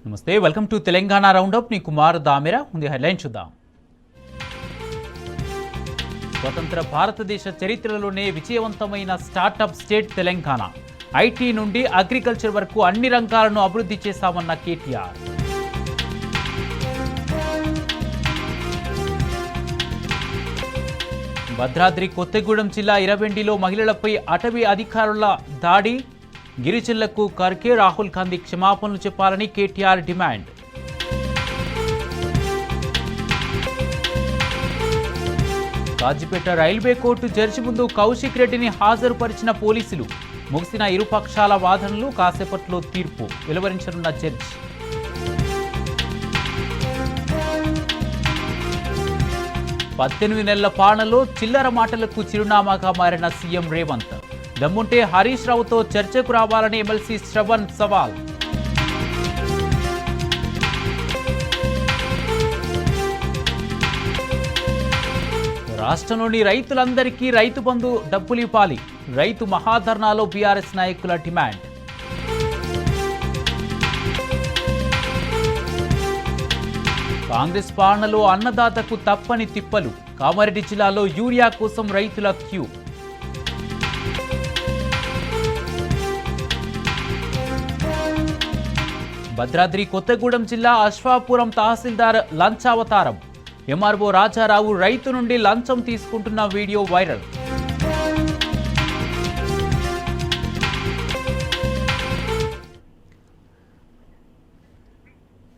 నమస్తే, welcome to Telangana round up. నీ కుమార్ దామెరా. ముందు హెడ్లైన్ చూద్దాం. స్వతంత్ర భారతదేశ చరిత్రలోనే విజయవంతమైన స్టార్టప్ స్టేట్ తెలంగాణ. ఐటీ నుండి అగ్రికల్చర్ వరకు అన్ని రంగాలను అభివృద్ధి చేశామన్న కేటీఆర్. భద్రాద్రి కొత్తగూడెం జిల్లా ఇరవెండిలో మహిళలపై అటవీ అధికారుల దాడి. గిరిజనులకు ఖర్గే రాహుల్ గాంధీ క్షమాపణలు చెప్పాలని KTR demand. Kazipet railway court judge ముందు కౌశిక్ రెడ్డిని హాజరుపరిచిన పోలీసులు. ముగిసిన ఇరుపక్షాల వాదనలు, కాసేపట్లో తీర్పు వెలువరించనున్న జడ్జి. పద్దెనిమిది నెలల పాలనలో చిల్లర మాటలకు చిరునామాగా మారిన సీఎం రేవంత్. దమ్ముంటే హరీష్ రావుతో చర్చకు రావాలని ఎమ్మెల్సీ శ్రవణ్ సవాల్. రాష్ట్రంలోని రైతులందరికీ రైతు బంధు డబ్బులు ఇవ్వాలి. రైతు మహాధర్నాలో బీఆర్ఎస్ నాయకుల డిమాండ్. కాంగ్రెస్ పాలనలో అన్నదాతకు తప్పని తిప్పలు. కామారెడ్డి జిల్లాలో యూరియా కోసం రైతుల క్యూ. భద్రాద్రి కొత్తగూడెం జిల్లా అశ్వాపురం తహసీల్దార్ లంచావతారం. ఎంఆర్ఓ రాజారావు రైతు నుండి లంచం తీసుకుంటున్న వీడియో వైరల్.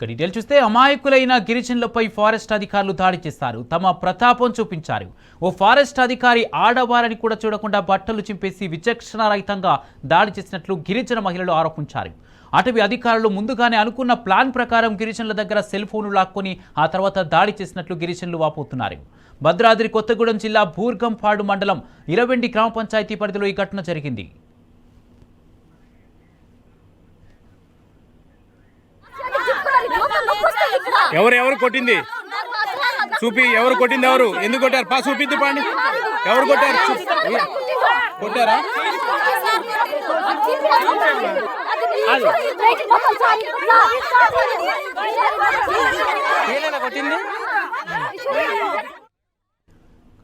డీటెయిల్ చూస్తే, అమాయకులైన గిరిజనులపై ఫారెస్ట్ అధికారులు దాడి చేస్తారు. తమ ప్రతాపం చూపించారు. ఓ ఫారెస్ట్ అధికారి ఆడవారని కూడా చూడకుండా బట్టలు చింపేసి విచక్షణారహితంగా దాడి చేసినట్లు గిరిజన మహిళలు ఆరోపించారు. అటవీ అధికారులు ముందుగానే అనుకున్న ప్లాన్ ప్రకారం గిరిజనుల దగ్గర సెల్ ఫోన్లు లాక్కొని ఆ తర్వాత దాడి చేసినట్లు గిరిజనులు వాపోతున్నారు. భద్రాద్రి కొత్తగూడెం జిల్లా బూర్గంపాడు మండలం ఇరవెండి గ్రామ పంచాయతీ పరిధిలో ఈ ఘటన జరిగింది. ఎవరు కొట్టింది చూపి, ఎవరు కొట్టింది, ఎవరు ఎందుకు కొట్టారు? పా చూపిద్దు పాండి, ఎవరు కొట్టారు? కొట్టారా? కొట్టింది.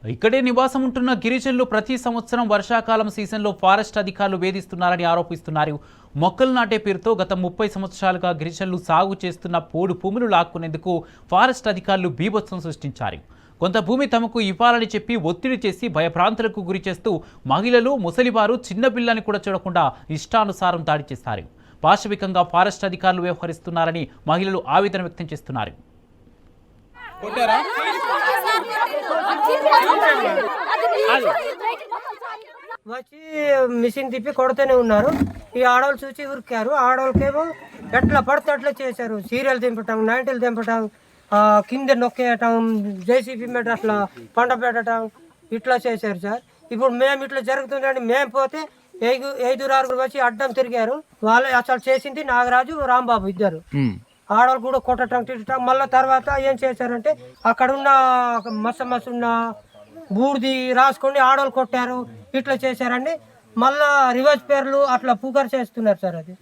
ఇక్కడే నివాసం ఉంటున్న గిరిజనులు ప్రతి సంవత్సరం వర్షాకాలం సీజన్లో ఫారెస్ట్ అధికారులు వేధిస్తున్నారని ఆరోపిస్తున్నారు. మొక్కలు నాటే పేరుతో గత 30 సంవత్సరాలుగా గిరిజనులు సాగు చేస్తున్న పోడు భూములు లాక్కునేందుకు ఫారెస్ట్ అధికారులు బీభత్సం సృష్టించారు. కొంత భూమి తమకు ఇవ్వాలని చెప్పి ఒత్తిడి చేసి భయభ్రాంతులకు గురి చేస్తూ మహిళలు, ముసలివారు, చిన్నపిల్లని కూడా చూడకుండా ఇష్టానుసారం దాడి చేస్తారు. పాశవికంగా ఫారెస్ట్ అధికారులు వ్యవహరిస్తున్నారని మహిళలు ఆవేదన వ్యక్తం చేస్తున్నారు. వచ్చి మిషన్ తిప్పి కొడుతూనే ఉన్నారు. ఈ ఆడవాళ్ళు చూసి ఉరికారు. ఆడవాళ్ళకేమో ఎట్లా పడితే అట్లా చేశారు. సీరియల్ దింపటం, నైంటీలు దింపటం, కింద నొక్కేయటం, జేసీబీ మీద అట్లా పంట పెట్టడం, ఇట్లా చేశారు సార్. ఇప్పుడు మేము ఇట్లా జరుగుతుందని మేము పోతే 5-6 వచ్చి అడ్డం తిరిగారు. వాళ్ళు అసలు చేసింది నాగరాజు, రాంబాబు ఇద్దరు. ఆడవాళ్ళు కూడా కొట్టడం, తిట్టడం. మళ్ళీ తర్వాత ఏం చేశారంటే అక్కడున్న మస్సున్న బూడిది రాసుకొని ఆడవాళ్ళు కొట్టారు, ఇట్లా చేశారండి. మళ్ళా రివర్స్ పేర్లు అట్లా పుకారు చేస్తున్నారు సార్. అది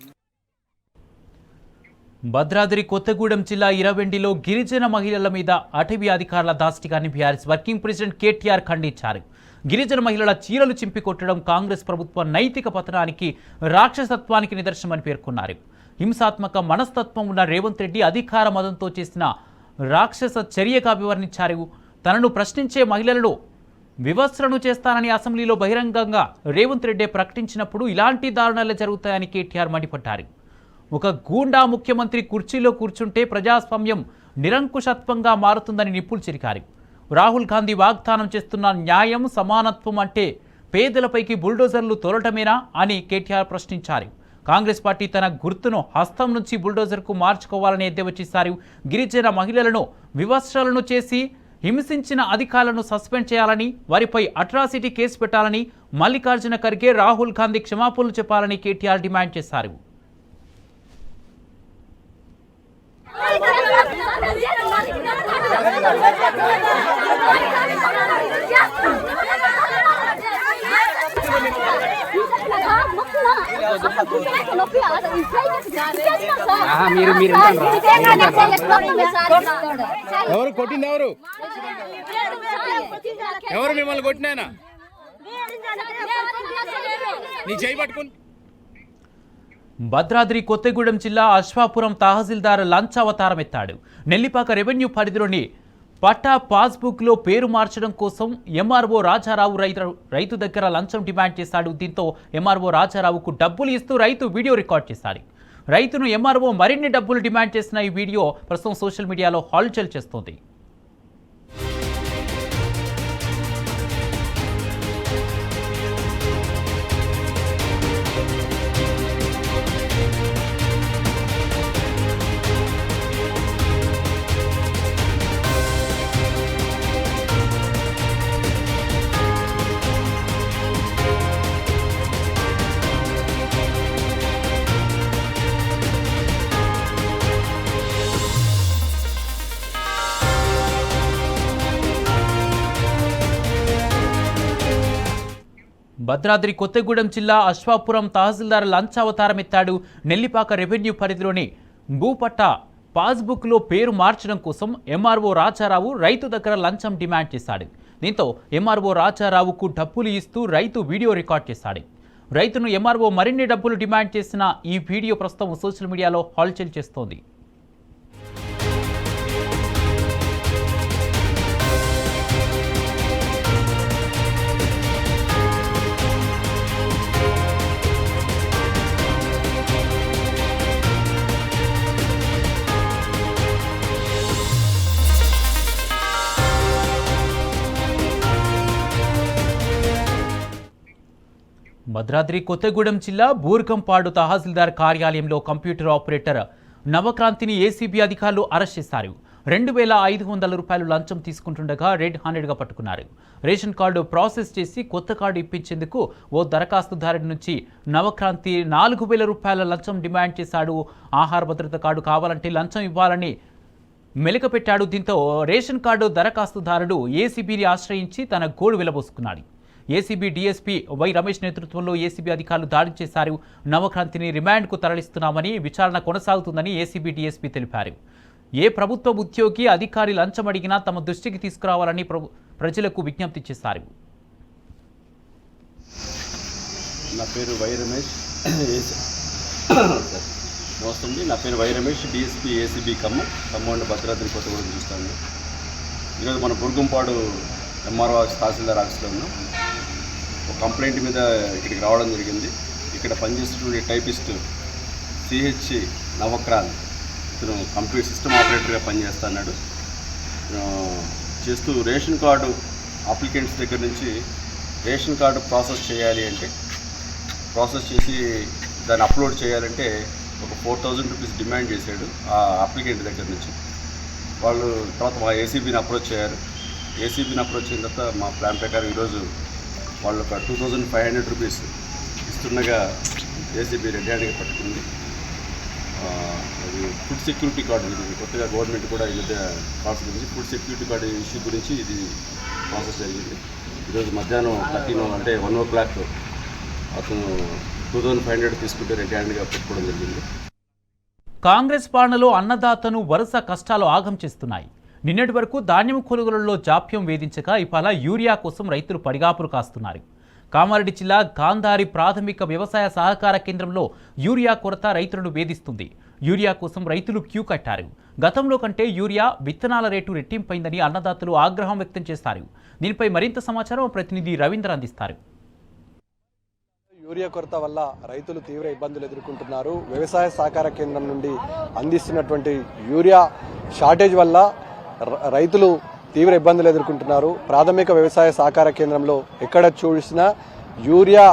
భద్రాద్రి కొత్తగూడెం జిల్లా ఇరవెండిలో గిరిజన మహిళల మీద అటవీ అధికారుల దాష్టికాన్ని బీఆర్ఎస్ వర్కింగ్ ప్రెసిడెంట్ కేటీఆర్ ఖండించారు. గిరిజన మహిళల చీరలు చింపి కొట్టడం కాంగ్రెస్ ప్రభుత్వ నైతిక పతనానికి, రాక్షసత్వానికి నిదర్శనమని పేర్కొన్నారు. హింసాత్మక మనస్తత్వం ఉన్న రేవంత్ రెడ్డి అధికార మదంతో చేసిన రాక్షస చర్యగా వివరించారు. తనను ప్రశ్నించే మహిళలను వివస్త్రను చేస్తానని అసెంబ్లీలో బహిరంగంగా రేవంత్ రెడ్డి ప్రకటించినప్పుడు ఇలాంటి దారుణాలే జరుగుతాయని కేటీఆర్ మండిపడ్డారు. ఒక గూండా ముఖ్యమంత్రి కుర్చీలో కూర్చుంటే ప్రజాస్వామ్యం నిరంకుశత్వంగా మారుతుందని నిప్పులు చెరికారు. రాహుల్ గాంధీ వాగ్దానం చేస్తున్న న్యాయం, సమానత్వం అంటే పేదలపైకి బుల్డోజర్లు తోలటమేనా అని కేటీఆర్ ప్రశ్నించారు. కాంగ్రెస్ పార్టీ తన గుర్తును హస్తం నుంచి బుల్డోజర్కు మార్చుకోవాలని ఎద్దేవా చేశారు. గిరిజన మహిళలను వివస్త్రాలను చేసి హింసించిన అధికారులను సస్పెండ్ చేయాలని, వారిపై అట్రాసిటీ కేసు పెట్టాలని, మల్లికార్జున ఖర్గే, రాహుల్ గాంధీ క్షమాపణలు చెప్పాలని కేటీఆర్ డిమాండ్ చేశారు. ఎవరు కొట్టింది? ఎవరు మిమ్మల్ని కొట్టినాయన? నీ చేయి పట్టుకుని. భద్రాద్రి కొత్తగూడెం జిల్లా అశ్వాపురం తహసీల్దార్ లంచావతారం ఎత్తాడు. నెల్లిపాక రెవెన్యూ పరిధిలోని పట్టా పాస్బుక్లో పేరు మార్చడం కోసం ఎంఆర్ఓ రాజారావు రైతు దగ్గర లంచం డిమాండ్ చేశాడు. దీంతో ఎంఆర్ఓ రాజారావుకు డబ్బులు ఇస్తూ రైతు వీడియో రికార్డ్ చేశాడు. రైతును ఎంఆర్ఓ మరిన్ని డబ్బులు డిమాండ్ చేసిన ఈ వీడియో ప్రస్తుతం సోషల్ మీడియాలో హల్చల్ చేస్తోంది. భద్రాద్రి కొత్తగూడెం జిల్లా అశ్వాపురం తహసీల్దార్ లంచావతారం ఎత్తాడు. నెల్లిపాక రెవెన్యూ పరిధిలోని భూపట్టా పాస్బుక్లో పేరు మార్చడం కోసం ఎంఆర్ఓ రాజారావు రైతు దగ్గర లంచం డిమాండ్ చేశాడు. దీంతో ఎంఆర్ఓ రాజారావుకు డబ్బులు ఇస్తూ రైతు వీడియో రికార్డ్ చేశాడు. రైతును ఎంఆర్ఓ మరిన్ని డబ్బులు డిమాండ్ చేసిన ఈ వీడియో ప్రస్తుతం సోషల్ మీడియాలో హల్చల్ చేస్తోంది. భద్రాద్రి కొత్తగూడెం జిల్లా బూర్గంపాడు తహసీల్దార్ కార్యాలయంలో కంప్యూటర్ ఆపరేటర్ నవక్రాంతిని ఏసీబీ అధికారులు అరెస్ట్ చేశారు. 2,500 రూపాయలు లంచం తీసుకుంటుండగా రెడ్ హ్యాండెడ్గా పట్టుకున్నారు. రేషన్ కార్డు ప్రాసెస్ చేసి కొత్త కార్డు ఇప్పించేందుకు ఓ దరఖాస్తుదారుడి నుంచి నవక్రాంతి 4,000 రూపాయల లంచం డిమాండ్ చేశాడు. ఆహార భద్రత కార్డు కావాలంటే లంచం ఇవ్వాలని మెలికపెట్టాడు. దీంతో రేషన్ కార్డు దరఖాస్తుదారుడు ఏసీబీని ఆశ్రయించి తన గోడు వెలబోసుకున్నాడు. ఏసీబీ డీఎస్పీ వై రమేష్ నేతృత్వంలో ఏసీబీ అధికారులు దాడి చేశారు. నవక్రాంతిని రిమాండ్కు తరలిస్తున్నామని, విచారణ కొనసాగుతుందని ఏసీబీ డీఎస్పీ తెలిపారు. ఏ ప్రభుత్వ ఉద్యోగి అధికారి లంచం అడిగినా తమ దృష్టికి తీసుకురావాలని ప్రజలకు విజ్ఞప్తి చేశారు. నా పేరు వై రమేష్. నమస్తే అండి. నా పేరు Y Ramesh, DSP ACB Khammam Bhadradri Kothagudem చూస్తాను. ఈరోజు మన బుర్గంపాడు ఎంఆర్ఓ తహసీల్దార్ ఆఫీస్లో ఉన్నాం. ఒక కంప్లైంట్ మీద ఇక్కడికి రావడం జరిగింది. ఇక్కడ పనిచేస్తున్న టైపిస్ట్ సిహెచ్ నవక్రాంత్, ఇతను కంప్యూటర్ సిస్టమ్ ఆపరేటర్గా పనిచేస్తున్నాడు. చేస్తూ రేషన్ కార్డు అప్లికెంట్స్ దగ్గర నుంచి రేషన్ కార్డు ప్రాసెస్ చేయాలి అంటే, ప్రాసెస్ చేసి దాన్ని అప్లోడ్ చేయాలంటే ఒక 4,000 రూపీస్ డిమాండ్ చేశాడు ఆ అప్లికెంట్ దగ్గర నుంచి. వాళ్ళు తర్వాత మా ఏసీబీని అప్రోచ్ అయ్యారు. ఏసీబీని అప్రోచ్ అయిన తర్వాత మా ప్లాన్ ప్రకారం ఈరోజు వాళ్ళు ఒక 2,500 రూపీస్ ఇస్తుండగా ఏసీబీ రెడ్ హ్యాండ్గా పట్టుకుంది. అది ఫుడ్ సెక్యూరిటీ కార్డు, ఇది కొత్తగా గవర్నమెంట్ కూడా ఈ మధ్య ప్రాసెస్ గురించి ఫుడ్ సెక్యూరిటీ కార్డు ఇష్యూ గురించి ఇది ప్రాసెస్ జరిగింది. ఈరోజు మధ్యాహ్నం 13 అంటే 1 o'clock అతను 2,500 తీసుకుంటే రెడ్ హ్యాండ్గా పెట్టుకోవడం జరిగింది. కాంగ్రెస్ పాలనలో అన్నదాతను వరుస కష్టాలు ఆగం చేస్తున్నాయి. నిన్నటి వరకు ధాన్యం కొనుగోలులో జాప్యం వేధించగా ఇవాళ యూరియా కోసం రైతులు పడిగాపులు కాస్తున్నారు. కామారెడ్డి జిల్లా గాంధారి ప్రాథమిక వ్యవసాయ సహకార కేంద్రంలో యూరియా కొరత రైతులను వేధిస్తుంది. యూరియా కోసం రైతులు క్యూ కట్టారు. గతంలో కంటే యూరియా విత్తనాల రేటు రెట్టింపైందని అన్నదాతలు ఆగ్రహం వ్యక్తం చేశారు. దీనిపై మరింత సమాచారం ప్రతినిధి రవీంద్ర అందిస్తారు. యూరియా కొరత వల్ల రైతులు తీవ్ర ఇబ్బందులు ఎదుర్కొంటున్నారు. వ్యవసాయ సహకార కేంద్రం నుండి అందిస్తున్నటువంటి యూరియా షార్టేజ్ వల్ల రైతులు తీవ్ర ఇబ్బందులు ఎదుర్కొంటున్నారు. ప్రాథమిక వ్యవసాయ సహకార కేంద్రంలో ఎక్కడ చూసినా యూరియా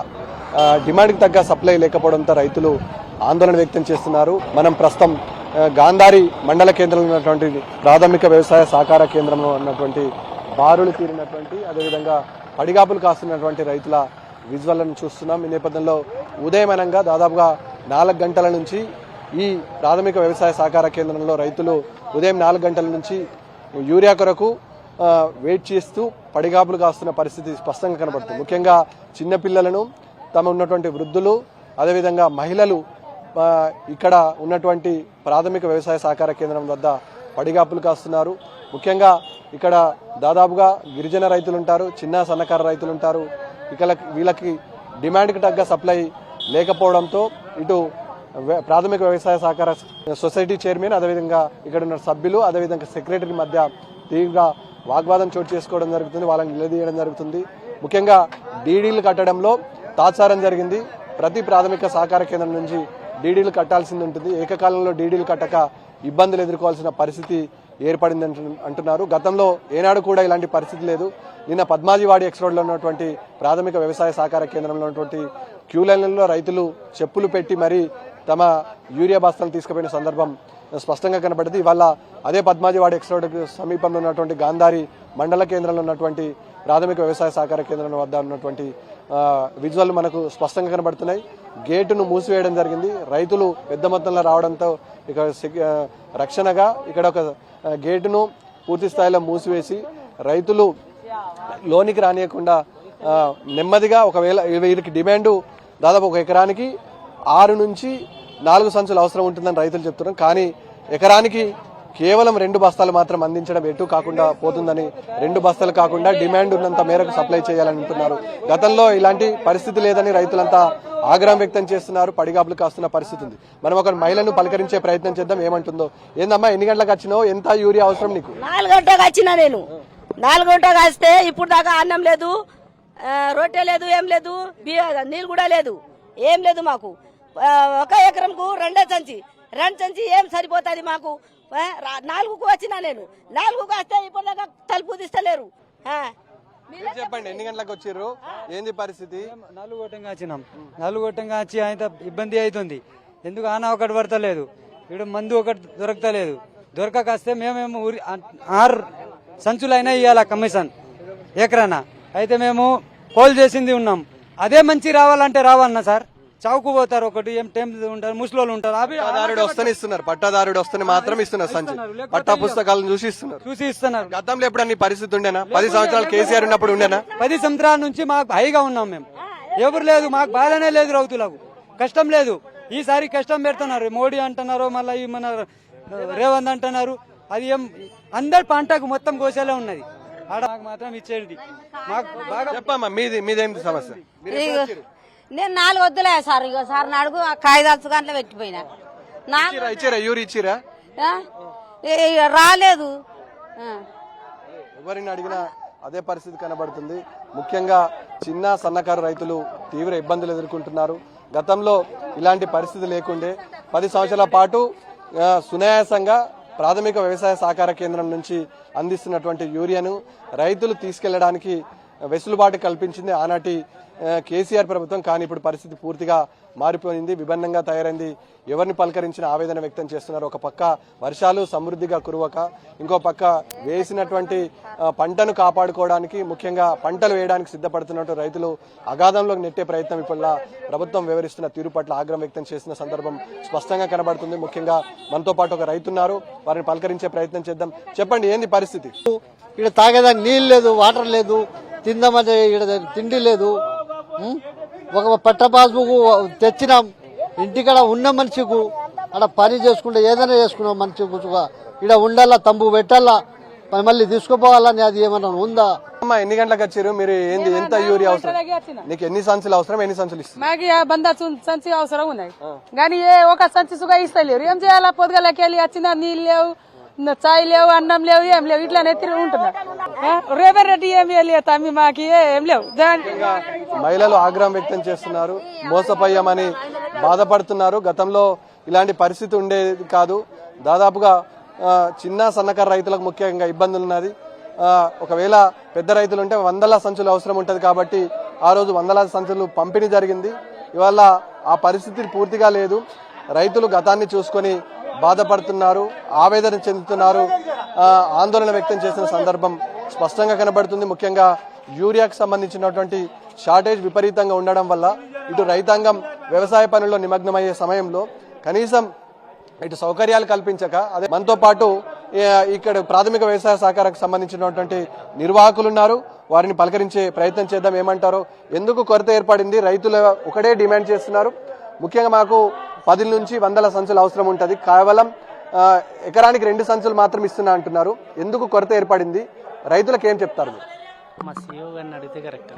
డిమాండ్కి తగ్గ సప్లై లేకపోవడంతో రైతులు ఆందోళన వ్యక్తం చేస్తున్నారు. మనం ప్రస్తుతం గాంధారి మండల కేంద్రంలో ఉన్నటువంటి ప్రాథమిక వ్యవసాయ సహకార కేంద్రంలో ఉన్నటువంటి బారులు తీరినటువంటి అదేవిధంగా పడిగాపులు కాస్తున్నటువంటి రైతుల విజువల్లను చూస్తున్నాం. ఈ నేపథ్యంలో ఉదయమనంగా దాదాపుగా 4 గంటల నుంచి ఈ ప్రాథమిక వ్యవసాయ సహకార కేంద్రంలో రైతులు ఉదయం 4 గంటల నుంచి యూరియా కొరకు వెయిట్ చేస్తూ పడిగాపులు కాస్తున్న పరిస్థితి స్పష్టంగా కనబడుతుంది. ముఖ్యంగా చిన్నపిల్లలను, తమ ఉన్నటువంటి వృద్ధులు, అదేవిధంగా మహిళలు ఇక్కడ ఉన్నటువంటి ప్రాథమిక వ్యవసాయ సహకార కేంద్రం వద్ద పడిగాపులు కాస్తున్నారు. ముఖ్యంగా ఇక్కడ దాదాపుగా గిరిజన రైతులు ఉంటారు, చిన్న సన్నకారు రైతులు ఉంటారు. వీళ్ళకి డిమాండ్కి తగ్గ సప్లై లేకపోవడంతో ఇటు ప్రాథమిక వ్యవసాయ సహకార సొసైటీ చైర్మన్, అదేవిధంగా ఇక్కడ ఉన్న సభ్యులు, అదేవిధంగా సెక్రటరీ మధ్య తీవ్ర వాగ్వాదం చోటు చేసుకోవడం జరుగుతుంది, వాళ్ళని నిలదీయడం జరుగుతుంది. ముఖ్యంగా డీడీలు కట్టడంలో తాత్సారం జరిగింది. ప్రతి ప్రాథమిక సహకార కేంద్రం నుంచి డీడీలు కట్టాల్సింది ఉంటుంది. ఏకకాలంలో డీడీలు కట్టక ఇబ్బందులు ఎదుర్కోవాల్సిన పరిస్థితి ఏర్పడింది అంటున్నారు. గతంలో ఏనాడు కూడా ఇలాంటి పరిస్థితి లేదు. నిన్న పద్మాజీవాడి ఎక్స్ రోడ్లో ఉన్నటువంటి ప్రాథమిక వ్యవసాయ సహకార కేంద్రంలో ఉన్నటువంటి క్యూ లైన్లలో రైతులు చెప్పులు పెట్టి మరీ తమ యూరియా బస్తాలు తీసుకుపోయిన సందర్భం స్పష్టంగా కనబడింది. ఇవాళ అదే పద్మాజీవాడి ఎక్స్ రోడ్ సమీపంలో ఉన్నటువంటి గాంధారి మండల కేంద్రంలో ఉన్నటువంటి ప్రాథమిక వ్యవసాయ సహకార కేంద్రం వద్ద ఉన్నటువంటి విజువల్ మనకు స్పష్టంగా కనబడుతున్నాయి. గేటును మూసివేయడం జరిగింది. రైతులు పెద్ద మొత్తంలో రావడంతో ఇక రక్షణగా ఇక్కడ ఒక గేటును పూర్తి స్థాయిలో మూసివేసి రైతులు లోనికి రానియకుండా నెమ్మదిగా, ఒకవేళ వీరికి డిమాండ్ దాదాపు ఒక ఎకరానికి 6 నుంచి 4 సంచులు అవసరం ఉంటుందని రైతులు చెప్తున్నారు. కానీ ఎకరానికి కేవలం 2 బస్తాలు మాత్రం అందించడం ఎటు కాకుండా పోతుందని, 2 బస్తాలు కాకుండా డిమాండ్ ఉన్నంత మేరకు సప్లై చేయాలని అంటున్నారు. గతంలో ఇలాంటి పరిస్థితి లేదని రైతులంతా ఆగ్రహం వ్యక్తం చేస్తున్నారు. పడిగాపులు కాస్తున్న పరిస్థితి ఉంది. మనం ఒక మహిళను పలకరించే ప్రయత్నం చేద్దాం, ఏమంటుందో. ఏందమ్మా, ఎన్ని గంటలకు వచ్చినావు? ఎంత యూరియా అవసరం నీకు? 4 గంటలకు వచ్చినా నేను. 4 గంటలకు వస్తే ఇప్పుడు దాకా అన్నం లేదు, రొట్టె లేదు, ఏం లేదు, నీళ్ళు కూడా లేదు, ఏం లేదు మాకు. 1 ఎకరంకు 2 సంచి ఏం సరిపోతుంది మాకు? 4కు వచ్చినా నేను. 4కు వస్తే ఇప్పుడు దాకా తలుపు తీస్తలేరు. చెప్పండి, ఎన్ని గంటలకు వచ్చారు? ఏంది పరిస్థితి? 4 గంటంగా వచ్చినాం. 4 గంటంగా వచ్చి ఆయన ఇబ్బంది అవుతుంది. ఎందుకు ఆన ఒకటి పడతలేదు, ఇక్కడ మందు ఒకటి దొరకతలేదు. దొరకకొస్తే మేమేమో 6 సంచులైనా ఇవ్వాల కమిషన్ ఎకరానా. అయితే మేము పోల్ చేసింది ఉన్నాం. అదే మంచి రావాలంటే రావన్నా సార్. చౌకు పోతారు, ఒకటి ఏం టైం ఉంటారు, ముసలోళ్ళు ఉంటారు. పట్టాదారుడు వస్తేనే ఇస్తున్నారు, పట్టాదారుడు వస్తేనే మాత్రం ఇస్తున్నారు సంచి. పట్టా పుస్తకాలను చూసి ఇస్తున్నారు. గతంలో ఎప్పుడు అన్ని పరిస్థితి ఉండేనా? 10 సంవత్సరాలు కేసీఆర్ ఉన్నప్పుడు ఉండేనా? 10 సంవత్సరాల నుంచి మాకు హైగా ఉన్నాం మేము. ఎవరు లేదు, మాకు బాధనే లేదు, రైతులకు కష్టం లేదు. ఈసారి కష్టం పెడుతున్నారు. మోడీ అంటున్నారు, మళ్ళీ మన రేవంత్ అంటున్నారు. అది ఏం అందరి పంటకు మొత్తం కోసేలా ఉన్నది. ఆడ మాకు మాత్రం ఇచ్చేది. మాకు బాగా చెప్పమ్మా, మీదేంటి సమస్య? నేను 4 వద్దులే సార్. ఇక సార్ అడుగు, కాగితాలు గంటలు పెట్టిపోయినా. ఇచ్చిరా యూరి ఇచ్చిరా? రాలేదు. ఎవరిని అడిగినా అదే పరిస్థితి కనబడుతుంది. ముఖ్యంగా చిన్న సన్నకారు రైతులు తీవ్ర ఇబ్బందులు ఎదుర్కొంటున్నారు. గతంలో ఇలాంటి పరిస్థితి లేకుండే 10 సంవత్సరాల పాటు సునాయాసంగా ప్రాథమిక వ్యవసాయ సహకార కేంద్రం నుంచి అందిస్తున్నటువంటి యూరియాను రైతులు తీసుకెళ్లడానికి వెసులుబాటు కల్పించింది ఆనాటి కేసీఆర్ ప్రభుత్వం. కానీ ఇప్పుడు పరిస్థితి పూర్తిగా మారిపోయింది, విభిన్నంగా తయారైంది. ఎవరిని పలకరించిన ఆవేదన వ్యక్తం చేస్తున్నారు. ఒక పక్క వర్షాలు సమృద్ధిగా కురవక, ఇంకో పక్క వేసినటువంటి పంటను కాపాడుకోవడానికి, ముఖ్యంగా పంటలు వేయడానికి సిద్ధపడుతున్నట్టు రైతులు అగాధంలోకి నెట్టే ప్రయత్నం ఇప్పుడు ప్రభుత్వం వ్యవహరిస్తున్న తీరు పట్ల ఆగ్రహం వ్యక్తం చేసిన సందర్భం స్పష్టంగా కనబడుతుంది. ముఖ్యంగా మనతో పాటు ఒక రైతున్నారు, వారిని పలకరించే ప్రయత్నం చేద్దాం. చెప్పండి, ఏంది పరిస్థితి? ఇక్కడ తాగేదానికి నీళ్ళు లేదు, వాటర్ లేదు, తిందామంటే ఇక్కడ తిండి లేదు. ఒక పట్ట పాస్బుక్ తెచ్చినాం, ఇంటికాడ ఉన్న మనిషికు అక్కడ పని చేసుకుంటే ఏదైనా చేసుకున్నాం మనిషికి ఇక్కడ ఉండాలా, తంబు పెట్టాలా, మళ్ళీ తీసుకుపోవాలని అది ఏమన్నా ఉందా? అమ్మా, ఎన్ని గంటలకు వచ్చారు మీరు? ఏంది, ఎంత యూరియా అవసరం నీకు? ఎన్ని సంచులు అవసరం? ఎన్ని సంచులు ఇస్తారు? మాకు సంచి అవసరం ఉన్నాయి, కానీ ఒక సంచి సుగా ఇస్తలేరు. ఏం చేయాలా? పొద్దుగలకెళ్ళి వచ్చిన నీళ్ళు లేవు, చాయ్ లేవు, అన్నం లేవు, ఏం లేవు, ఇట్లా నెత్తిరి ఉంటున్నారు. రేవంత్ రెడ్డి ఏమి తమ్మి మాకు ఏం లేవు. మహిళలు ఆగ్రహం వ్యక్తం చేస్తున్నారు, మోసపోయామని బాధపడుతున్నారు. గతంలో ఇలాంటి పరిస్థితి ఉండేది కాదు. దాదాపుగా చిన్న సన్నకారు రైతులకు ముఖ్యంగా ఇబ్బందులు ఉన్నది. ఒకవేళ పెద్ద రైతులు ఉంటే 100 సంచులు అవసరం ఉంటుంది. కాబట్టి ఆ రోజు 100 సంచులు పంపిణీ జరిగింది. ఇవాళ ఆ పరిస్థితి పూర్తిగా లేదు. రైతులు గతాన్ని చూసుకొని బాధపడుతున్నారు, ఆవేదన చెందుతున్నారు, ఆందోళన వ్యక్తం చేసిన సందర్భం స్పష్టంగా కనబడుతుంది. ముఖ్యంగా యూరియాకు సంబంధించినటువంటి షార్టేజ్ విపరీతంగా ఉండడం వల్ల ఇటు రైతాంగం వ్యవసాయ పనుల్లో నిమగ్నమయ్యే సమయంలో కనీసం ఇటు సౌకర్యాలు కల్పించక, అదే మనతో పాటు ఇక్కడ ప్రాథమిక వ్యవసాయ సహకారానికి సంబంధించినటువంటి నిర్వాహకులు ఉన్నారు, వారిని పలకరించే ప్రయత్నం చేద్దాం. ఏమంటారో, ఎందుకు కొరత ఏర్పడింది? రైతులు ఒకటే డిమాండ్ చేస్తున్నారు, ముఖ్యంగా మాకు 10 నుంచి 100 సంచులు అవసరం ఉంటుంది. కేవలం ఎకరానికి 2 సంచులు మాత్రం ఇస్తున్నా అంటున్నారు. ఎందుకు కొరత ఏర్పడింది? రైతులకు ఏం చెప్తారు? మా సీఓ గారిని అడిగితే కరెక్ట్.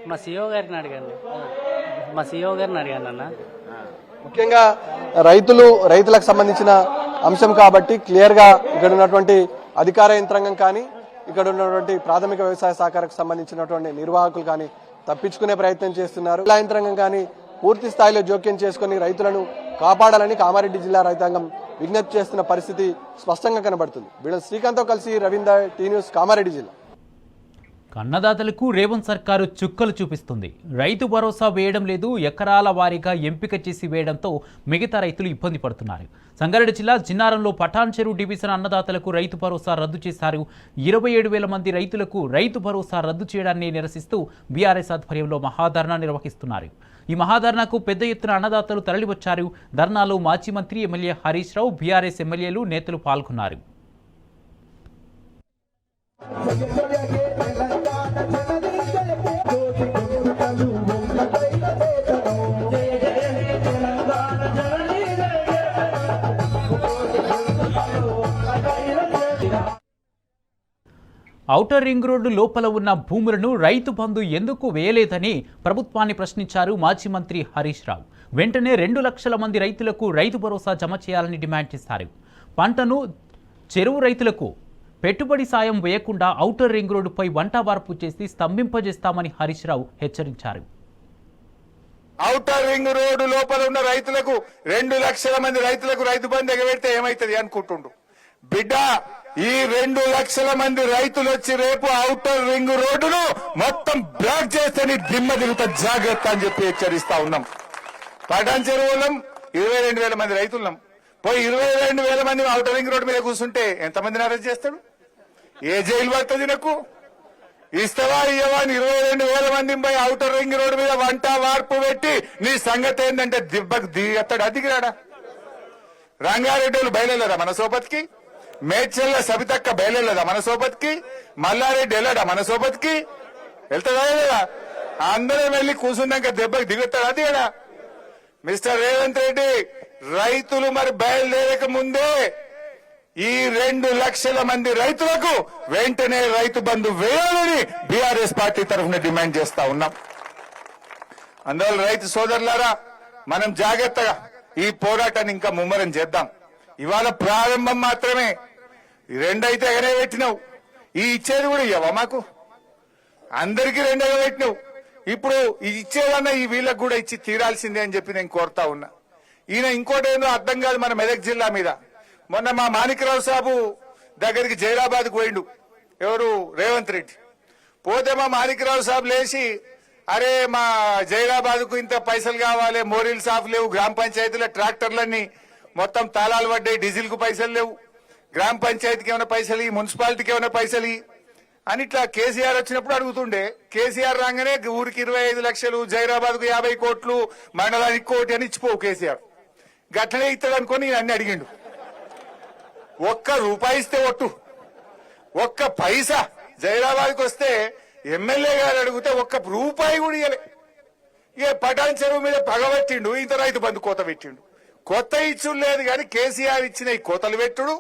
మా సీఓ గారిని అడిగాను అన్న. ముఖ్యంగా రైతులకు సంబంధించిన అంశం కాబట్టి క్లియర్ గా ఇక్కడ ఉన్నటువంటి అధికార యంత్రాంగం కానీ ఇక్కడ ఉన్నటువంటి ప్రాథమిక వ్యవసాయ శాఖకు సంబంధించినటువంటి నిర్వాహకులు కానీ తప్పించుకునే ప్రయత్నం చేస్తున్నారు. జిల్లా యంత్రాంగం కానీ పూర్తి స్థాయిలో జోక్యం చేసుకుని రైతులను కాపాడాలని కామారెడ్డి జిల్లా రైతాంగం విజ్ఞప్తి చేస్తున్న పరిస్థితి స్పష్టంగా కనబడుతుంది. వీళ్ళ శ్రీకాంత్తో కలిసి రవీందర్, టీ న్యూస్, కామారెడ్డి జిల్లా. అన్నదాతలకు రేవంత్ సర్కారు చుక్కలు చూపిస్తుంది. రైతు భరోసా వేయడం లేదు, ఎకరాల వారీగా ఎంపిక చేసి వేయడంతో మిగతా రైతులు ఇబ్బంది పడుతున్నారు. సంగారెడ్డి జిల్లా జిన్నారంలో పటాన్ చెరువు డివిజన్ అన్నదాతలకు రైతు భరోసా రద్దు చేశారు. 27,000 మంది రైతులకు రైతు భరోసా రద్దు చేయడాన్ని నిరసిస్తూ బీఆర్ఎస్ ఆధ్వర్యంలో మహాధర్నా నిర్వహిస్తున్నారు. ఈ మహాధర్నాకు పెద్ద ఎత్తున అన్నదాతలు తరలివచ్చారు. ధర్నాలో మాజీ మంత్రి ఎమ్మెల్యే హరీష్ రావు, బీఆర్ఎస్ ఎమ్మెల్యేలు, నేతలు పాల్గొన్నారు. ఔటర్ రింగ్ రోడ్డు లోపల ఉన్న భూములను రైతు బంధు ఎందుకు వేయలేదని ప్రభుత్వాన్ని ప్రశ్నించారు మాజీ మంత్రి హరీష్ రావు. వెంటనే 2 లక్షల మంది రైతులకు రైతు భరోసా జమ చేయాలని డిమాండ్ చేశారు. పంటను చెరువు రైతులకు పెట్టుబడి సాయం వేయకుండా ఔటర్ రింగ్ రోడ్డుపై వంటవార్పు చేసి స్తంభింపజేస్తామని హరీష్ రావు హెచ్చరించారు. ఔటర్ రింగ్ రోడ్డు లోపల ఉన్న రైతులకు 2 లక్షల మంది రైతులకు రైతు బంధు ఎగబెడితే ఏమైతుంది అనుకుంటుండు. బిడ్డ, ఈ 2 లక్షల మంది రైతులు వచ్చి రేపు ఔటర్ రింగ్ రోడ్డును మొత్తం బ్లాక్ చేస్తే నీ దిమ్మ తిరుగుతా, జాగ్రత్త అని చెప్పి హెచ్చరిస్తా ఉన్నాం. పటాన్ చెరువులం 22,000 మంది రైతులున్నాం. పోయి 22,000 మంది ఔటర్ రింగ్ రోడ్డు మీద కూర్చుంటే ఎంతమందిని అరెస్ట్ చేస్తాడు? ఏ జైలు పడుతుంది? నాకు ఇస్తావా ఇయ్యవా? 22,000 మంది పోయి ఔటర్ రింగ్ రోడ్డు మీద వంట వార్పు పెట్టి నీ సంగతి ఏంటంటే దిబ్బకు దిగత్తాడు. అదిగిరాడా? రంగారెడ్డి వాళ్ళు బయలుదేరా మన సోపతికి? మేడ్చల్ల సబితక్క బయలుదేరదా మన సోపతికి? మల్లారెడ్డి వెళ్ళాడా మన సోపతికి? వెళ్తాడా లేదా? అందరం వెళ్లి కూర్చున్నాక దెబ్బకి దిగుతాడా? అదిగడా? మిస్టర్ రేవంత్ రెడ్డి, రైతులు మరి బయలుదేరక ముందే ఈ 2 లక్షల మంది రైతులకు వెంటనే రైతు బంధు వేయాలని బీఆర్ఎస్ పార్టీ తరఫున డిమాండ్ చేస్తా ఉన్నాం. అందువల్ల రైతు సోదరులారా, మనం జాగ్రత్తగా ఈ పోరాటాన్ని ఇంకా ముమ్మరం చేద్దాం. ఇవాళ ప్రారంభం మాత్రమే. 2 అయితే ఎగనే పెట్టినావు, ఈ ఇచ్చేది కూడా ఇవ్వవా మాకు? అందరికీ 2 ఎగబెట్టినావు. ఇప్పుడు ఇచ్చేదన్నా ఈ వీళ్ళకు కూడా ఇచ్చి తీరాల్సిందే అని చెప్పి నేను కోరుతా ఉన్నా. ఈయన ఇంకోటి ఏందో అర్థం కాదు మన మెదక్ జిల్లా మీద. మొన్న మా మాణిక్రావు సాబు దగ్గరికి జైరాబాద్ కు పోయిండు ఎవరు? రేవంత్ రెడ్డి. పోతే మా మాణిక్రావు సాబు లేచి, అరే మా జైరాబాద్ కు ఇంత పైసలు కావాలి, మోరీలు సాఫ్ లేవు, గ్రామ పంచాయతీల ట్రాక్టర్లన్నీ మొత్తం తాళాలు పడ్డాయి, డీజిల్ కు పైసలు లేవు, గ్రామ పంచాయతీకి ఏమైనా పైసలు, మున్సిపాలిటీకి ఏమైనా పైసలు అని ఇట్లా కేసీఆర్ వచ్చినప్పుడు అడుగుతుండే. కేసీఆర్ రాగానే ఊరికి 25 లక్షలు, జైరాబాద్ కు 50 కోట్లు, మండలానికి 1 కోటి అని ఇచ్చిపోవు కేసీఆర్. గట్లనే ఇస్తాడు అనుకొని అన్ని అడిగిండు. 1 రూపాయి ఇస్తే ఒట్టు, 1 పైసా జైరాబాద్కి వస్తే ఎమ్మెల్యే గారు అడిగితే 1 రూపాయి కూడా ఇవ్వలే. ఇక పటాన్ చెరువు మీద పగబట్టిండు, ఇంత రైతు బంధు కోత పెట్టిండు. కొత్త ఇచ్చుడు లేదు కానీ కేసీఆర్ ఇచ్చిన ఈ కోతలు పెట్టుడు,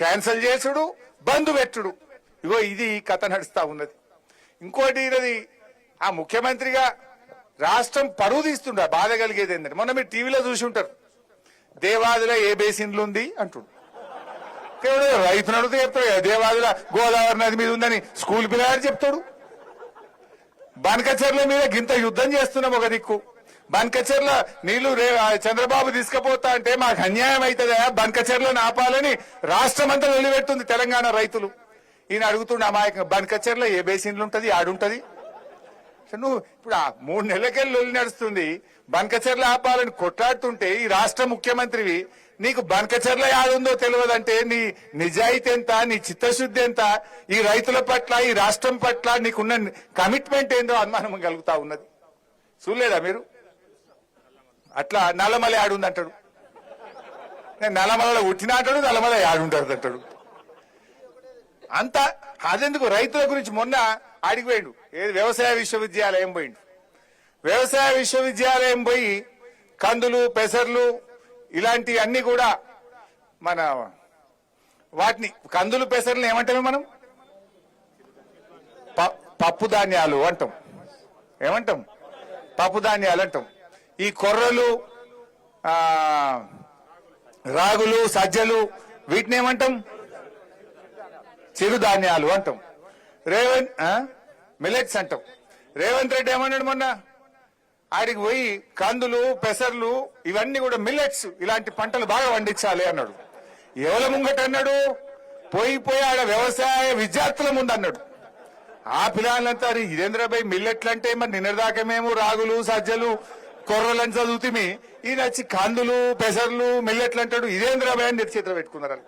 క్యాన్సిల్ చేసుడు, బంధు పెట్టుడు, ఇగో ఇది కథ నడుస్తా ఉన్నది. ఇంకోటి ఇది ఆ ముఖ్యమంత్రిగా రాష్ట్రం పరువు తీస్తుండ. బాధ కలిగేది ఏంటంటే, మొన్న మీరు టీవీలో చూసి ఉంటారు, దేవాదిలో ఏ బేసిన్లు ఉంది అంటుండు. రైతు నడుతూ చెప్తాడు, దేవాదిలో గోదావరి నది మీద ఉందని స్కూల్ పిల్లగాడు చెప్తాడు. బనకచెర్ల మీద గింత యుద్ధం చేస్తున్నాం ఒక దిక్కు. బనకచెర్ల నీళ్లు చంద్రబాబు తీసుకుపోతా అంటే మాకు అన్యాయం అవుతుందా? బనకచెర్లను ఆపాలని రాష్ట్రం అంతా నిలబెట్టుంది తెలంగాణ రైతులు. ఈయన అడుగుతుండే అమాయకంగా, బనకచెర్ల ఏ బేసిన్లు ఉంటది, ఆడుంటది? నువ్వు ఇప్పుడు 3 నెలలకెళ్ళి లొల్లి నడుస్తుంది, బనకచెర్ల ఆపాలని కొట్లాడుతుంటే ఈ రాష్ట్ర ముఖ్యమంత్రివి నీకు బనకచెర్ల యాడుందో తెలియదంటే నీ నిజాయితీ ఎంత, నీ చిత్తశుద్ధి ఎంత, ఈ రైతుల పట్ల, ఈ రాష్ట్రం పట్ల నీకున్న కమిట్మెంట్ ఏందో అనుమానం కలుగుతా ఉన్నది. చూడలేదా మీరు? అట్లా నల్లమల యాడుంది అంటాడు, నేను నల్లమలలో ఉట్టిన అంటాడు, నల్లమల యాడుంటాడు అంటాడు. అంతా అదెందుకు? రైతుల గురించి మొన్న ఆడిపోయిండు, ఏది వ్యవసాయ విశ్వవిద్యాలయం పోయిండు. వ్యవసాయ విశ్వవిద్యాలయం పోయి కందులు పెసర్లు ఇలాంటి అన్ని కూడా మన వాటిని కందులు పెసర్లు ఏమంటామే మనం పప్పు ధాన్యాలు అంటాం. ఏమంటాం? పప్పు ధాన్యాలు అంటాం. ఈ కొర్రలు రాగులు సజ్జలు వీటిని ఏమంటాం? చిరుధాన్యాలు అంటాం. మిలెట్స్ అంటాం. రేవంత్ రెడ్డి ఏమన్నాడు మొన్న? ఆడికి పోయి కందులు పెసర్లు ఇవన్నీ కూడా మిల్లెట్స్ ఇలాంటి పంటలు బాగా పండించాలి అన్నాడు. ఎవల ముంగట అన్నాడు? పోయి ఆడ వ్యవసాయ విద్యార్థుల ముందు అన్నాడు. ఆ పిల్లలంతా ఇదేంద్రబాయ్ మిల్లెట్లు అంటే మరి నిన్నదాకా మేము రాగులు సజ్జలు కొర్రలని చదువుతుంది, ఈయన వచ్చి కందులు పెసర్లు మిల్లెట్లు అంటాడు, ఇదేంద్రబాయ్ అని చేతిలో పెట్టుకున్నారు.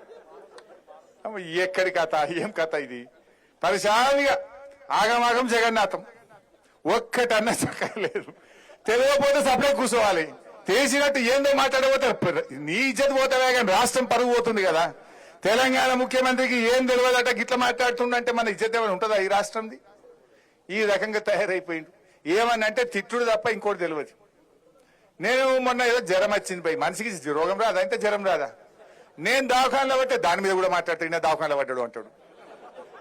ఎక్కడి కథ, ఏం కథ ఇది? పరిశానిగా ఆగమాగం జగన్నాథం. ఒక్కటన్నా చక్కలేదు. తెలియకపోతే సపరేట్ కూర్చోవాలి. తెలిసినట్టు ఏందో మాట్లాడబోతారు. నీ ఇజ్జత్ పోతావే కానీ రాష్ట్రం పరుగు పోతుంది కదా. తెలంగాణ ముఖ్యమంత్రికి ఏం తెలియదట గిట్లా మాట్లాడుతుండంటే మన ఇజ్జత్ ఏమైనా ఉంటుందా ఈ రాష్ట్రంది? ఈ రకంగా తయారైపోయిండు. ఏమన్నంటే తిట్టుడు తప్ప ఇంకోటి తెలియదు. నేను మొన్న ఏదో జ్వరం వచ్చింది పోయి, మనిషికి రోగం రాదా? అయితే జ్వరం రాదా? నేను దవాఖానలో పట్టే దాని మీద కూడా మాట్లాడతాడు. ఈయన దవాఖానలో పడ్డాడు అంటాడు,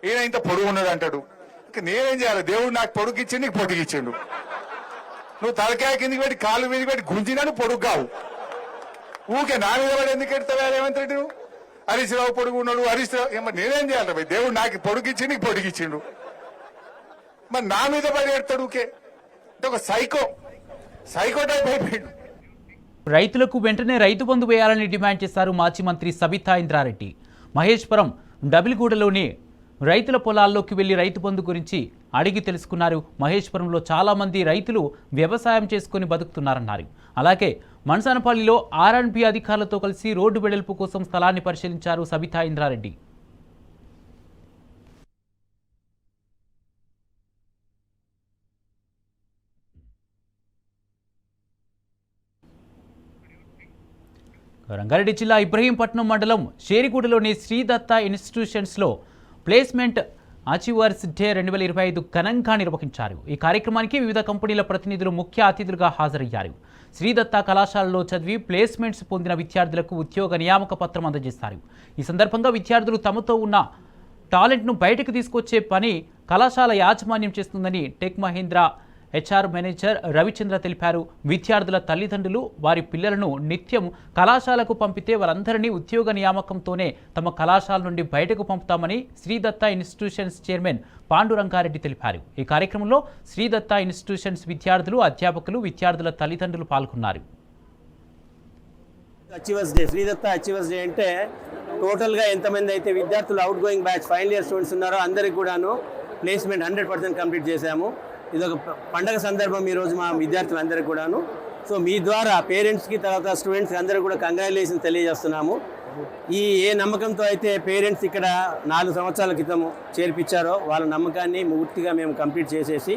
ఈయన ఇంత పొడుగు ఉన్నాడు అంటాడు. ఇంకా నేనేం చేయాలి? దేవుడు నాకు పొడుగు ఇచ్చిండు, నీకు పొడుగు ఇచ్చిండు. నువ్వు తలకాయ కిందికి పెట్టి కాలు మీదకి పెట్టి గుంజినాను పొడుగు కావు. ఊకే నా మీద పడి ఎందుకు ఎడతావా రేవంత్ రెడ్డి? నువ్వు హరీష్ రావు పొడుగు ఉన్నాడు, హరీష్ రావు మరి నేనేం చేయాలి? భయ్ దేవుడు నాకు పొడుగు ఇచ్చి నీకు పొడుగు ఇచ్చిండు, మరి నా మీద పడి ఎడతాడు ఊకే. అంటే ఒక సైకో టైప్ అయిపోయిండు. రైతులకు వెంటనే రైతు బంధు వేయాలని డిమాండ్ చేశారు మాజీ మంత్రి సబితా ఇంద్రారెడ్డి. మహేశ్వరం డబిల్గూడలోని రైతుల పొలాల్లోకి వెళ్లి రైతు బంధు గురించి అడిగి తెలుసుకున్నారు. మహేశ్వరంలో చాలా మంది రైతులు వ్యవసాయం చేసుకుని బతుకుతున్నారన్నారు. అలాగే మనసానపల్లిలో R&B అధికారులతో కలిసి రోడ్డు వెడల్పు కోసం స్థలాన్ని పరిశీలించారు సబితా ఇంద్రారెడ్డి. రంగారెడ్డి జిల్లా ఇబ్రహీంపట్నం మండలం షేరిగూడలోని శ్రీదత్త ఇన్స్టిట్యూషన్స్లో ప్లేస్మెంట్ అచీవర్స్ డే 2025 ఘనంగా నిర్వహించారు. ఈ కార్యక్రమానికి వివిధ కంపెనీల ప్రతినిధులు ముఖ్య అతిథులుగా హాజరయ్యారు. శ్రీదత్త కళాశాలలో చదివి ప్లేస్మెంట్స్ పొందిన విద్యార్థులకు ఉద్యోగ నియామక పత్రం అందజేశారు. ఈ సందర్భంగా విద్యార్థులు తమతో ఉన్న టాలెంట్ను బయటకు తీసుకొచ్చే పని కళాశాల యాజమాన్యం చేస్తుందని tech Mahindra HR manager Ravichandra తెలిపారు. విద్యార్థుల తల్లిదండ్రులు వారి పిల్లలను నిత్యం కళాశాలకు పంపితే వారందరినీ ఉద్యోగ నియామకంతోనే తమ కళాశాల నుండి బయటకు పంపుతామని శ్రీదత్త ఇన్స్టిట్యూషన్స్ చైర్మన్ పాండురంగారెడ్డి తెలిపారు. ఈ కార్యక్రమంలో శ్రీదత్త ఇన్స్టిట్యూషన్స్ విద్యార్థులు, అధ్యాపకులు, విద్యార్థుల తల్లిదండ్రులు పాల్గొన్నారు. Achievers day, Sridatta achievers day అంటే టోటల్గా ఎంతమంది అయితే విద్యార్థులు out going batch final year students ఉన్నారో అందరికి కూడాను ప్లేస్మెంట్ 100% కంప్లీట్ చేశాము. ఇదొక పండగ సందర్భం ఈరోజు మా విద్యార్థులందరికీ కూడాను. సో మీ ద్వారా పేరెంట్స్కి తర్వాత స్టూడెంట్స్కి అందరూ కూడా కంగ్రాచులేషన్ తెలియజేస్తున్నాము. ఏ నమ్మకంతో అయితే పేరెంట్స్ ఇక్కడ 4 సంవత్సరాల క్రితం చేర్పించారో వాళ్ళ నమ్మకాన్ని పూర్తిగా మేము కంప్లీట్ చేసేసి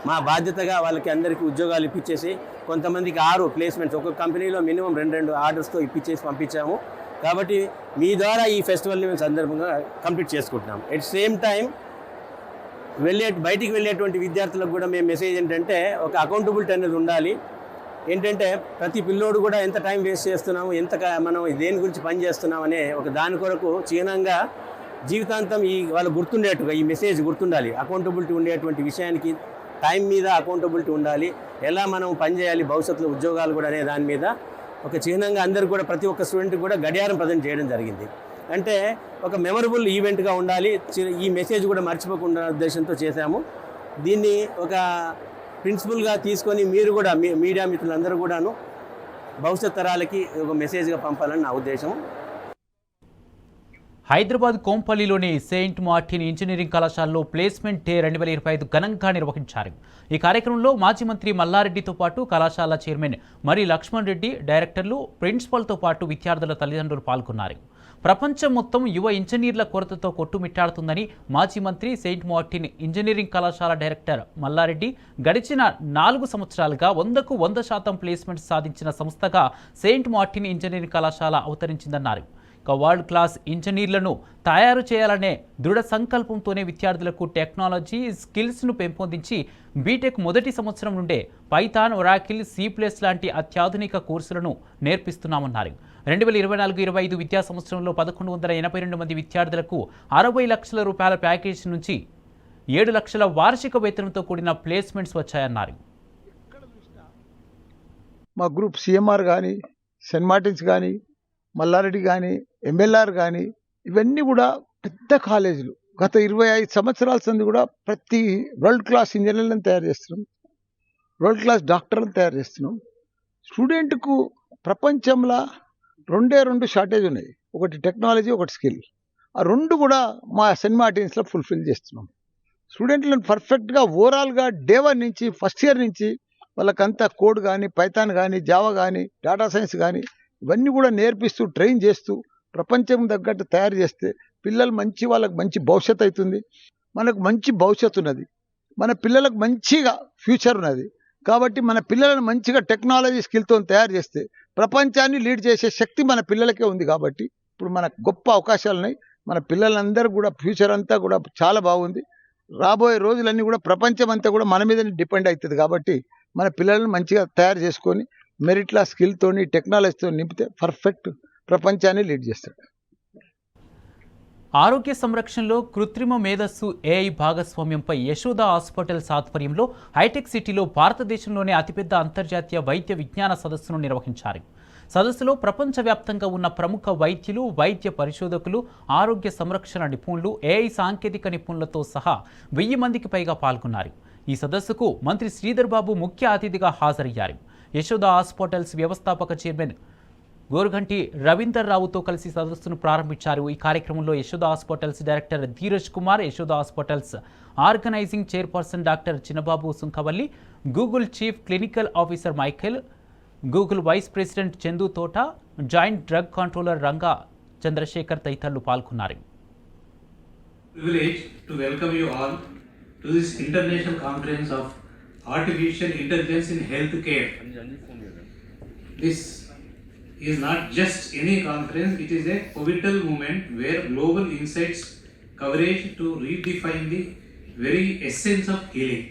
మా బాధ్యతగా వాళ్ళకి అందరికీ ఉద్యోగాలు ఇప్పించేసి కొంతమందికి 6 ప్లేస్మెంట్స్ ఒక్కొక్క కంపెనీలో మినిమం 2 ఆర్డర్స్తో ఇప్పించేసి పంపించాము. కాబట్టి మీ ద్వారా ఈ ఫెస్టివల్ని మేము సందర్భంగా కంప్లీట్ చేసుకుంటున్నాం. ఎట్ సేమ్ టైం బయటికి వెళ్ళేటువంటి విద్యార్థులకు కూడా మేము మెసేజ్ ఏంటంటే ఒక అకౌంటబిలిటీ అనేది ఉండాలి. ఏంటంటే ప్రతి పిల్లోడు కూడా ఎంత టైం వేస్ట్ చేస్తున్నాము, ఎంత మనం దేని గురించి పని చేస్తున్నాం అనే ఒక దాని కొరకు చిహ్నంగా జీవితాంతం వాళ్ళు గుర్తుండేట్టుగా ఈ మెసేజ్ గుర్తుండాలి. అకౌంటబిలిటీ ఉండేటువంటి విషయానికి టైం మీద అకౌంటబిలిటీ ఉండాలి. ఎలా మనం పనిచేయాలి భవిష్యత్తులో ఉద్యోగాలు కూడా అనే దాని మీద ఒక చిహ్నంగా అందరూ కూడా ప్రతి ఒక్క స్టూడెంట్కి కూడా గడియారం ప్రజెంట్ చేయడం జరిగింది. అంటే ఒక మెమరబుల్ ఈవెంట్గా ఉండాలి. ఈ మెసేజ్ కూడా మర్చిపోకుండా ఉద్దేశంతో చేశాము. దీన్ని ఒక ప్రిన్సిపల్గా తీసుకొని మీరు కూడా మీడియా మిత్రులందరూ కూడాను భవిష్యత్ తరాలకి ఒక మెసేజ్గా పంపాలని నా ఉద్దేశం. హైదరాబాద్ కోంపల్లిలోని సెయింట్ మార్టిన్ ఇంజనీరింగ్ కళాశాలలో ప్లేస్మెంట్ డే 2025 ఘనంగా నిర్వహించారు. ఈ కార్యక్రమంలో మాజీ మంత్రి మల్లారెడ్డితో పాటు కళాశాల చైర్మన్ మరి లక్ష్మణ్ రెడ్డి, డైరెక్టర్లు, ప్రిన్సిపల్తో పాటు విద్యార్థుల తల్లిదండ్రులు పాల్గొన్నారు. ప్రపంచం మొత్తం యువ ఇంజనీర్ల కొరతతో కొట్టుమిట్టాడుతుందని మాజీ మంత్రి సెయింట్ మార్టిన్ ఇంజనీరింగ్ కళాశాల డైరెక్టర్ మల్లారెడ్డి గడిచిన 4 సంవత్సరాలుగా 100కు 100% ప్లేస్మెంట్స్ సాధించిన సంస్థగా సెయింట్ మార్టిన్ ఇంజనీరింగ్ కళాశాల అవతరించిందన్నారు. ఒక వరల్డ్ క్లాస్ ఇంజనీర్లను తయారు చేయాలనే దృఢ సంకల్పంతోనే విద్యార్థులకు టెక్నాలజీ స్కిల్స్ను పెంపొందించి బీటెక్ మొదటి సంవత్సరం నుండే పైథాన్, ఒరాకిల్, C++ లాంటి అత్యాధునిక కోర్సులను నేర్పిస్తున్నామన్నారు. 2024-25 విద్యా సంవత్సరంలో 1182 మంది విద్యార్థులకు 60 లక్షల రూపాయల ప్యాకేజీ నుంచి 7 లక్షల వార్షిక వేతనంతో కూడిన ప్లేస్మెంట్స్ వచ్చాయన్నారు. మా గ్రూప్ సిఎంఆర్ కానీ, సెయింట్ మార్టిన్స్ కానీ, మల్లారెడ్డి కానీ, MLR కానీ ఇవన్నీ కూడా పెద్ద కాలేజీలు. గత 25 సంవత్సరాల సంది కూడా ప్రతి వరల్డ్ క్లాస్ ఇంజనీర్లను తయారు చేస్తున్నాం, వరల్డ్ క్లాస్ డాక్టర్లను తయారు చేస్తున్నాం. స్టూడెంట్కు ప్రపంచంలో రెండు షార్టేజ్ ఉన్నాయి, ఒకటి టెక్నాలజీ, ఒకటి స్కిల్. ఆ రెండు కూడా మా సెయింట్ మార్టిన్స్లో ఫుల్ఫిల్ చేస్తున్నాం. స్టూడెంట్లను పర్ఫెక్ట్గా ఓవరాల్గా డే 1 నుంచి ఫస్ట్ ఇయర్ నుంచి వాళ్ళకంతా కోడ్ కానీ, పైథాన్ కానీ, జావా కానీ, డేటా సైన్స్ కానీ ఇవన్నీ కూడా నేర్పిస్తూ ట్రైన్ చేస్తూ ప్రపంచం తగ్గట్టు తయారు చేస్తే పిల్లలు వాళ్ళకి మంచి భవిష్యత్తు అవుతుంది. మనకు మంచి భవిష్యత్తు ఉన్నది, మన పిల్లలకు మంచిగా ఫ్యూచర్ ఉన్నది. కాబట్టి మన పిల్లలను మంచిగా టెక్నాలజీ స్కిల్తో తయారు చేస్తే ప్రపంచాన్ని లీడ్ చేసే శక్తి మన పిల్లలకే ఉంది. కాబట్టి ఇప్పుడు మనకు గొప్ప అవకాశాలు ఉన్నాయి. మన పిల్లలందరూ కూడా ఫ్యూచర్ అంతా కూడా చాలా బాగుంది. రాబోయే రోజులన్నీ కూడా ప్రపంచం అంతా కూడా మన మీదనే డిపెండ్ అవుతుంది. కాబట్టి మన పిల్లలను మంచిగా తయారు చేసుకొని మెరిట్లా స్కిల్తోని టెక్నాలజీతో నింపితే పర్ఫెక్ట్ ప్రపంచాన్ని లీడ్ చేస్తాడు. ఆరోగ్య సంరక్షణలో కృత్రిమ మేధస్సు AI భాగస్వామ్యంపై యశోద హాస్పిటల్స్ ఆధ్వర్యంలో హైటెక్ సిటీలో భారతదేశంలోనే అతిపెద్ద అంతర్జాతీయ వైద్య విజ్ఞాన సదస్సును నిర్వహించారు. సదస్సులో ప్రపంచవ్యాప్తంగా ఉన్న ప్రముఖ వైద్యులు, వైద్య పరిశోధకులు, ఆరోగ్య సంరక్షణ నిపుణులు, AI సాంకేతిక నిపుణులతో సహా 1000 మందికి పైగా పాల్గొన్నారు. ఈ సదస్సుకు మంత్రి శ్రీధర్ బాబు ముఖ్య అతిథిగా హాజరయ్యారు. యశోద హాస్పిటల్స్ వ్యవస్థాపక చైర్మన్ గోర్ఘంటి రవీందర్ రావుతో కలిసి సదస్సును ప్రారంభించారు. ఈ కార్యక్రమంలో Yashoda hospitals director Dheeraj Kumar, Yashoda hospitals organising chairperson doctor Chinnababu Sunkavalli, Google chief clinical officer Michael, Google vice president Chandu Thota, joint drug controller Ranga Chandrashekar తదితరులు పాల్గొన్నారు. To this international conference of artificial intelligence in healthcare. This is not just any conference, it is a pivotal moment where global insights coverage to redefine the very essence of healing.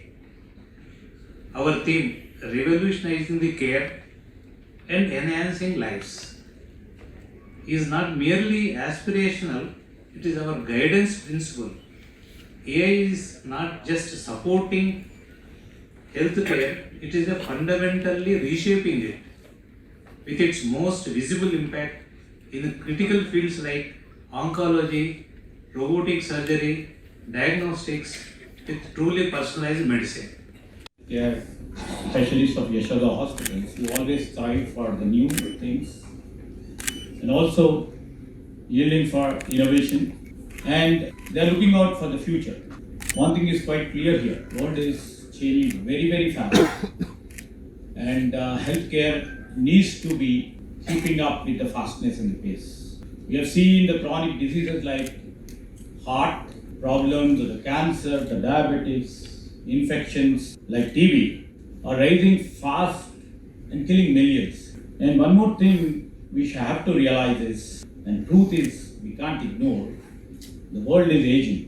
Our theme, revolutionizing the care and enhancing lives, is not merely aspirational, it is our guidance principle. AI is not just supporting healthcare, it is a fundamentally reshaping it with its most visible impact in critical fields like oncology, robotic surgery, diagnostics, with truly personalized medicine. Care specialists of Yashoda Hospitals, who always strive for the new things and also yielding for innovation, and they are looking out for the future. One thing is quite clear here, world is changing very, very fast and healthcare needs to be keeping up with the fastness and the pace. We have seen the chronic diseases like heart problems, the cancer, the diabetes, infections like TB are rising fast and killing millions. And one more thing we have to realize is, and truth is we can't ignore, the world is aging.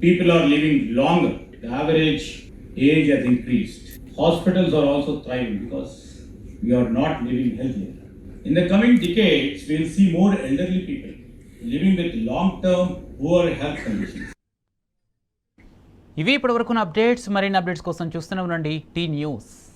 People are living longer. The average age has increased. Hospitals are also thriving because we are not living healthier. In the coming decades, we will see more elderly people living with long-term poor health conditions. ఇవి ఇప్పటివరకున్న updates. మరిన్ని updates కోసం చూస్తూనే ఉండండి tea news.